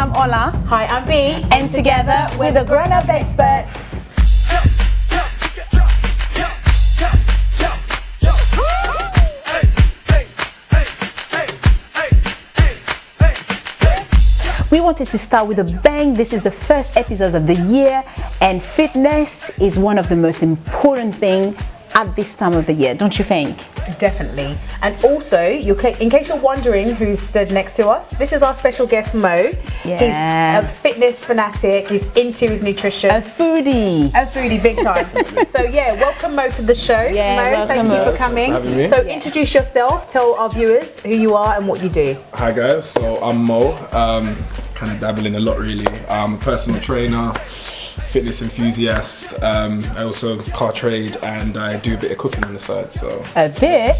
I'm Ola. Hi, I'm B. And together we're the Grown Up Experts. We wanted to start with a bang. This is the first episode of the year, and fitness is one of the most important things at this time of the year, don't you think? Definitely. And also, in case you're wondering who stood next to us, this is our special guest, Mo. Yeah. He's a fitness fanatic. He's into his nutrition. A foodie. A foodie, big time. So yeah, welcome Mo to the show. Yeah, Mo, welcome, thank Mo. you for coming. Thanks for having me. So introduce yourself, tell our viewers who you are and what you do. Hi guys, so I'm Mo, kind of dabbling a lot really. I'm a personal trainer, fitness enthusiast, I also car trade and I do a bit of cooking on the side, so. A bit.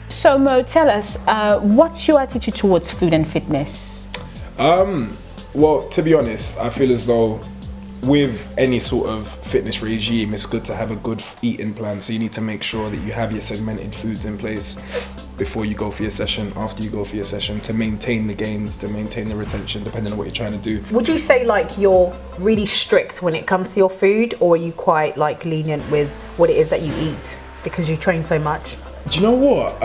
So Mo, tell us, what's your attitude towards food and fitness? Well, to be honest, I feel as though with any sort of fitness regime, it's good to have a good eating plan. So you need to make sure that you have your segmented foods in place before you go for your session, after you go for your session, to maintain the gains, to maintain the retention, depending on what you're trying to do. Would you say like you're really strict when it comes to your food, or are you quite like lenient with what it is that you eat because you train so much? Do you know what?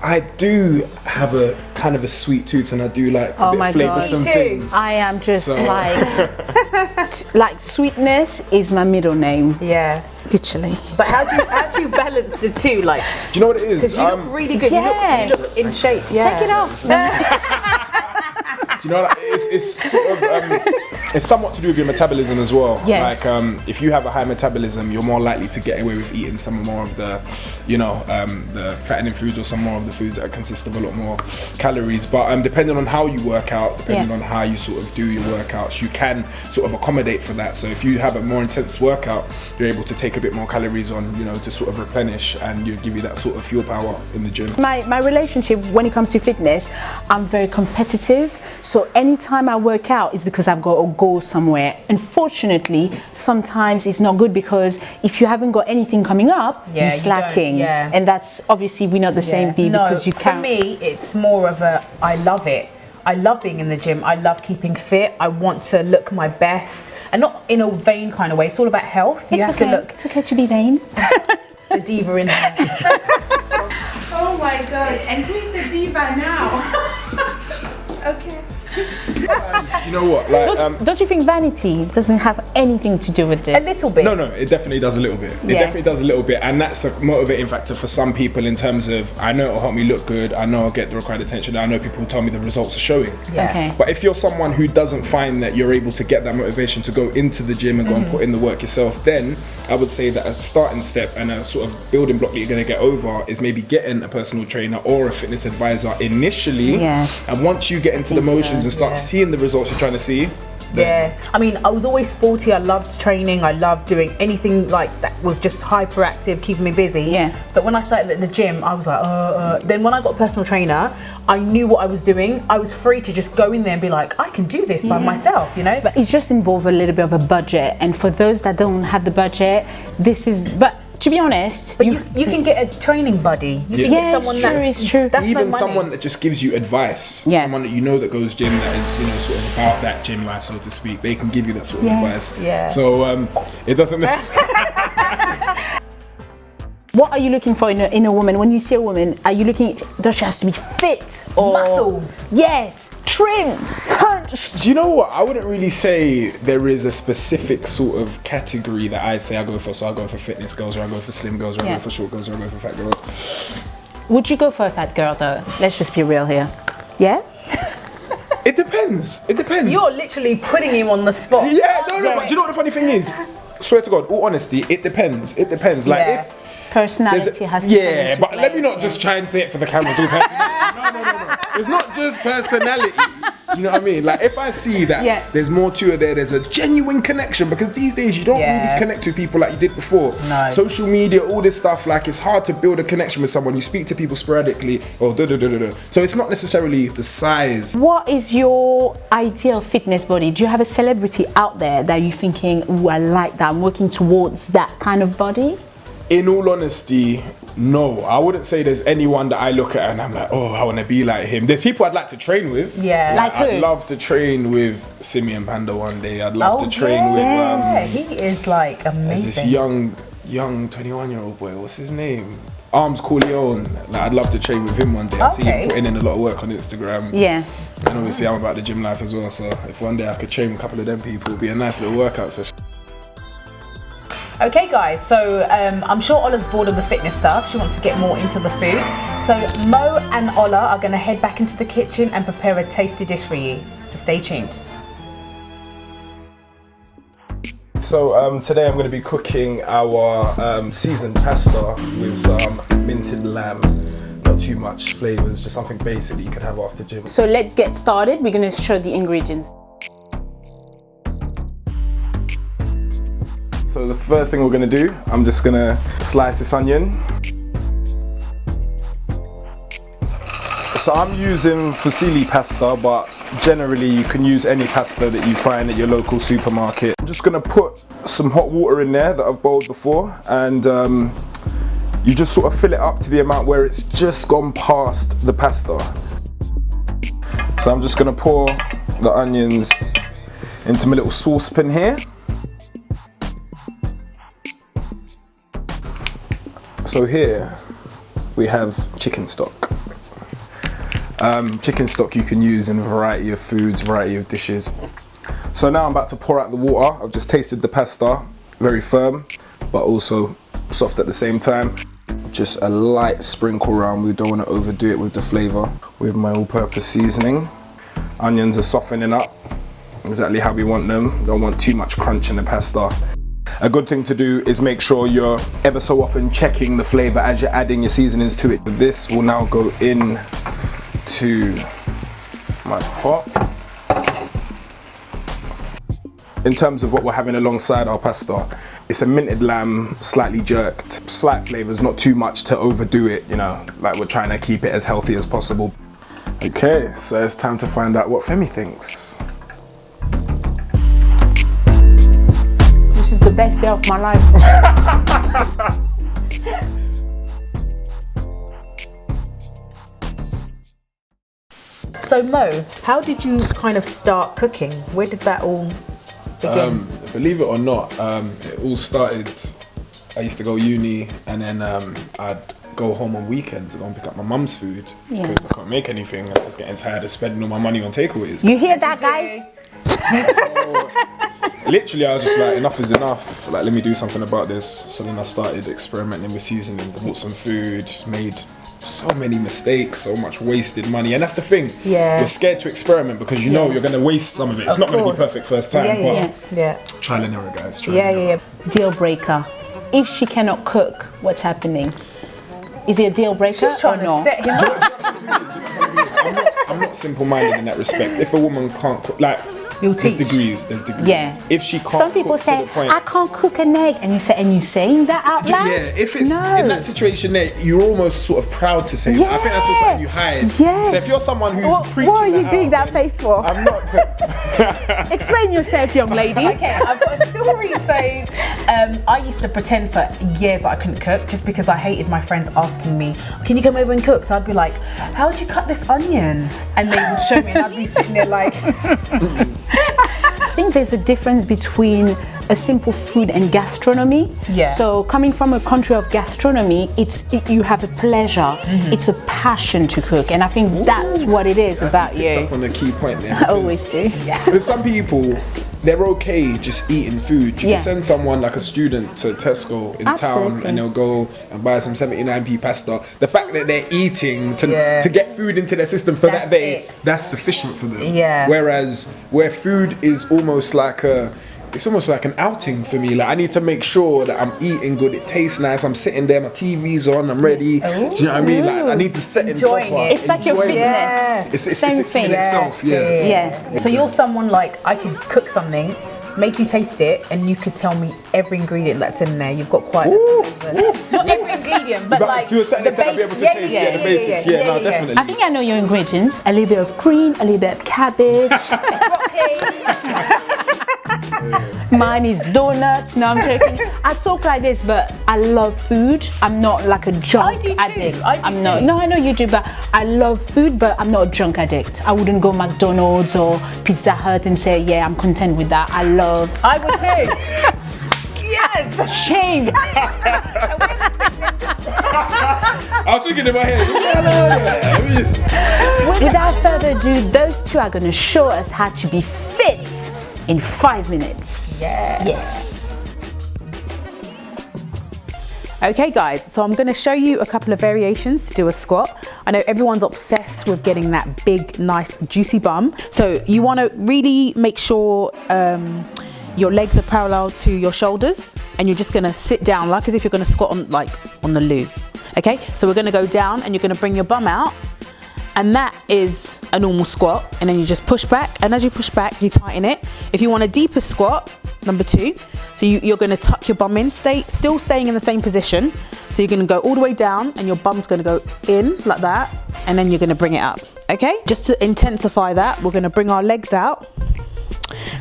I do have a kind of a sweet tooth, and I do like a bit flavoursome Me too. things. I am just So- like sweetness is my middle name. Yeah. Literally. But how do you balance the two? Like, Do you know what it is? because you look really good. Yes. You look in shape. Yeah. Take it off. Do you know, like, it's sort of it's somewhat to do with your metabolism as well. Yes. Like if you have a high metabolism, you're more likely to get away with eating some more of the, the fattening foods, or some more of the foods that consist of a lot more calories. But depending on how you work out, depending on how you sort of do your workouts, you can sort of accommodate for that. So if you have a more intense workout, you're able to take a bit more calories on, to sort of replenish, and give you that sort of fuel power in the gym. My relationship when it comes to fitness, I'm very competitive. So anytime I work out is because I've got a goal somewhere. Unfortunately, sometimes it's not good, because if you haven't got anything coming up, Yeah, you're you slacking. don't, yeah. And that's obviously we're not the same B, No, because you for can't. me, it's more of a, I love it. I love being in the gym. I love keeping fit. I want to look my best, and not in a vain kind of way. It's all about health. So you have to look It's okay to be vain. the diva in there. Oh my god, and who's the diva now? Okay. You know what? Like, Don't you think vanity doesn't have anything to do with this? A little bit. No, it definitely does a little bit. It Yeah. definitely does a little bit, and that's a motivating factor for some people in terms of, I know it'll help me look good, I know I'll get the required attention, I know people will tell me the results are showing. Yeah. Okay. But if you're someone who doesn't find that you're able to get that motivation to go into the gym and go and put in the work yourself, then I would say that a starting step and a sort of building block that you're going to get over is maybe getting a personal trainer or a fitness advisor initially. Yes. And once you get into the motions and start seeing the results you're trying to see, Yeah, I mean, I was always sporty. I loved training. I loved doing anything like that was just hyperactive, keeping me busy. Yeah. But when I started at the gym, I was like, Then when I got a personal trainer, I knew what I was doing. I was free to just go in there and be like, I can do this by myself, But it just involves a little bit of a budget, and for those that don't have the budget, this is. But to be honest, But you can get a training buddy. You can get someone it's true. that's even no money. someone that just gives you advice, Yeah. someone that you know that goes gym, that is sort of about that gym life, so to speak, they can give you that sort of advice. Yeah. So it doesn't necessarily. What are you looking for in a woman? When you see a woman, are you looking? Does she have to be fit or Muscles. Yes, trim, punched. Do you know what? I wouldn't really say there is a specific sort of category that I'd say I go for. So I go for fitness girls, or I go for slim girls, or I Yeah. go for short girls, or I go for fat girls. Would you go for a fat girl though? Let's just be real here. Yeah. It depends. It depends. You're literally putting him on the spot. Yeah, no. But do you know what the funny thing is? Swear to God, all honesty, it depends. It depends. Like Yeah. if. Personality has to come into but play, let me not yeah. just try and say it for the cameras. All personality. No. It's not just personality. Do you know what I mean? Like if I see that there's more to it there's a genuine connection, because these days you don't really connect with people like you did before. No. Social media, all this stuff, like it's hard to build a connection with someone. You speak to people sporadically, or So it's not necessarily the size. What is your ideal fitness body? Do you have a celebrity out there that you're thinking, "Ooh, I like that. I'm working towards that kind of body"? In all honesty, no. I wouldn't say there's anyone that I look at and I'm like, oh, I want to be like him. There's people I'd like to train with. Yeah. Like who? I'd love to train with Simeon Panda one day. I'd love to train yeah, he is like amazing. with this young 21-year-old boy. What's his name? Arms Corleone. Like, I'd love to train with him one day. I see him putting in a lot of work on Instagram. Yeah. And obviously I'm about the gym life as well. So if one day I could train with a couple of them people, it'd be a nice little workout session. Okay guys, so I'm sure Ola's bored of the fitness stuff. She wants to get more into the food. So Mo and Ola are going to head back into the kitchen and prepare a tasty dish for you. So stay tuned. So today I'm going to be cooking our seasoned pasta with some minted lamb. Not too much flavours, just something basic that you could have after gym. So let's get started. We're going to show the ingredients. So the first thing we're going to do, I'm just going to slice this onion. So I'm using fusilli pasta, but generally you can use any pasta that you find at your local supermarket. I'm just going to put some hot water in there that I've boiled before, and you just sort of fill it up to the amount where it's just gone past the pasta. So I'm just going to pour the onions into my little saucepan here. So here we have chicken stock. Chicken stock you can use in a variety of foods, variety of dishes. So now I'm about to pour out the water. I've just tasted the pasta, very firm, but also soft at the same time. Just a light sprinkle around. We don't want to overdo it with the flavor. With my all-purpose seasoning. Onions are softening up, exactly how we want them. Don't want too much crunch in the pasta. A good thing to do is make sure you're ever so often checking the flavor as you're adding your seasonings to it. This will now go in to my pot. In terms of what we're having alongside our pasta, it's a minted lamb, slightly jerked, slight flavors, not too much to overdo it, you know, like we're trying to keep it as healthy as possible. Okay, so it's time to find out what Femi thinks. This is the best day of my life. So Mo, how did you kind of start cooking? Where did that all begin? Believe it or not, it all started, I used to go uni, and then I'd go home on weekends and go and pick up my mum's food because I can't make anything. I was getting tired of spending all my money on takeaways. You hear that, guys? So, literally, I was just like, enough is enough. Like, let me do something about this. So then I started experimenting with seasonings. I bought some food, made so many mistakes, so much wasted money, and that's the thing. Yeah. You're scared to experiment because you know you're going to waste some of it. It's not going to be perfect first time, but trial and error, guys. Trial and error. Deal breaker. If she cannot cook, what's happening? Is it a deal breaker She's trying or no? to set him up. I'm not simple-minded in that respect. If a woman can't cook, like, You'll there's teach. degrees. There's degrees. Yeah. If she can't Some people cook say, to the point, I can't cook an egg, and you saying that out loud? yeah, if it's no. in that situation there, you're almost sort of proud to say that. I think that's just something you hide. Yes. So if you're someone who's preaching What are you the doing house, that face for? I'm not. Explain yourself, young lady. Okay, I've got a story saying I used to pretend for years that I couldn't cook just because I hated my friends asking me, can you come over and cook? So I'd be like, how would you cut this onion? And they would show me and I'd be sitting there like... I think there's a difference between a simple food and gastronomy. Yeah. So coming from a country of gastronomy, you have a pleasure. It's a passion to cook, and I think that's what it is about you. Up on a key point there. I always do. There's some people, they're okay just eating food. You Yeah. can send someone like a student to Tesco in town Absolutely. and they'll go and buy some 79p pasta. The fact that they're eating to get food into their system for that That's day, it. that's sufficient for them. Yeah. Whereas where food is almost like it's almost like an outing for me. Like, I need to make sure that I'm eating good, it tastes nice, I'm sitting there, my TV's on, I'm ready. Do you know what I mean? Like, I need to set it Enjoying proper. it. It's like your Enjoying it. fitness. It's Same in thing. itself, yes. Yeah. So you're someone like, I could cook something, make you taste it, and you could tell me every ingredient that's in there. You've got quite not every ingredient, but like to a certain extent, I'll be able to taste the basics. Yeah, no, definitely. I think I know your ingredients. A little bit of green, a little bit of cabbage. Mine is donuts. No, I'm joking. I talk like this, but I love food. I'm not like a junk I do too. addict. I do I'm too. not. No, I know you do, but I love food, but I'm not a junk addict. I wouldn't go McDonald's or Pizza Hut and say, yeah, I'm content with that. I would too. Yes. shame. I was thinking in my head. Without further ado, those two are going to show us how to be fit in 5 minutes. Yes. Okay guys, so I'm going to show you a couple of variations to do a squat. I know everyone's obsessed with getting that big, nice, juicy bum. So you want to really make sure your legs are parallel to your shoulders, and you're just going to sit down like as if you're going to squat on the loo. Okay, so we're going to go down and you're going to bring your bum out, and that is a normal squat, and then you just push back, and as you push back you tighten it. If you want a deeper squat, number 2, so you're going to tuck your bum in, still staying in the same position. So you're going to go all the way down and your bum's going to go in like that, and then you're going to bring it up. Okay, just to intensify that, we're going to bring our legs out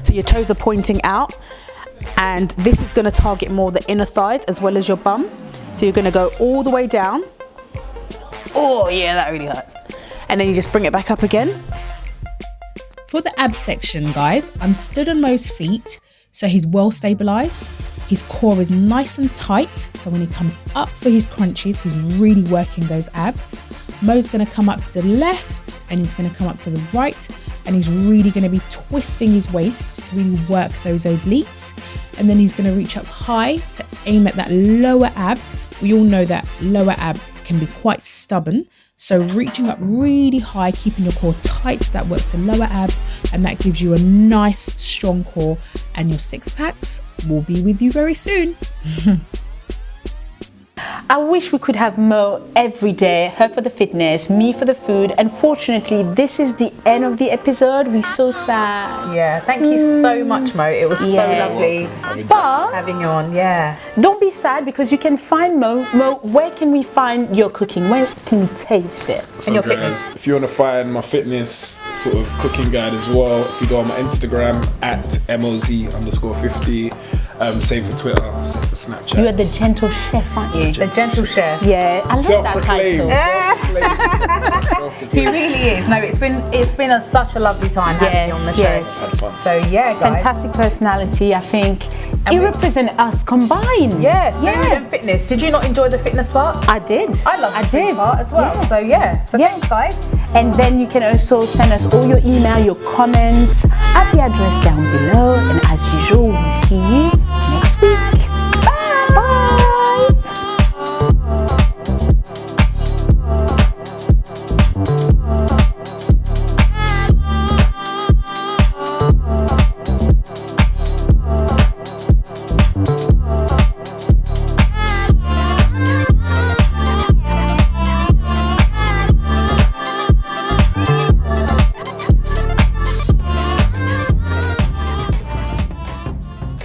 so your toes are pointing out, and this is going to target more the inner thighs as well as your bum. So you're going to go all the way down. Oh yeah, that really hurts. And then you just bring it back up again. For the ab section, guys, I'm stood on Mo's feet, so he's well stabilized. His core is nice and tight, so when he comes up for his crunches, he's really working those abs. Mo's going to come up to the left, and he's going to come up to the right, and he's really going to be twisting his waist to really work those obliques. And then he's going to reach up high to aim at that lower ab. We all know that lower ab can be quite stubborn. So reaching up really high, keeping your core tight, that works the lower abs, and that gives you a nice strong core, and your 6 packs will be with you very soon. I wish we could have Mo every day, her for the fitness, me for the food. Unfortunately, this is the end of the episode. We're so sad. Yeah, thank you so much, Mo. It was so lovely But having you on. Yeah. don't be sad, because you can find Mo. Mo, where can we find your cooking? Where can we taste it? And your guys, fitness. if you want to find my fitness sort of cooking guide as well, if you go on my Instagram at MOZ_50, same for Twitter, same for Snapchat. You are the gentle chef, aren't you? The gentle chef. Yeah, I love that title. Self-proclaimed. He really is. No, it's been such a lovely time having you on the show. Yes. Had fun. So yeah, guys. Fantastic personality. I think it represents us combined. Yeah, food and fitness. Did you not enjoy the fitness part? I did. I love the food part as well. Yeah. So yeah. So Yeah. thanks, guys. And then you can also send us all your email, your comments at the address down below. And as usual, we'll see you next week. Bye. Bye.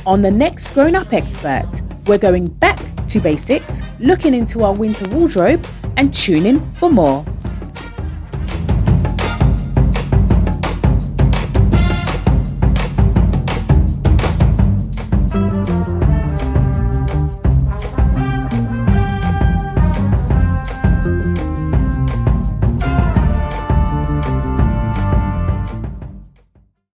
On the next Grown Up Expert, we're going back to basics, looking into our winter wardrobe, and tune in for more.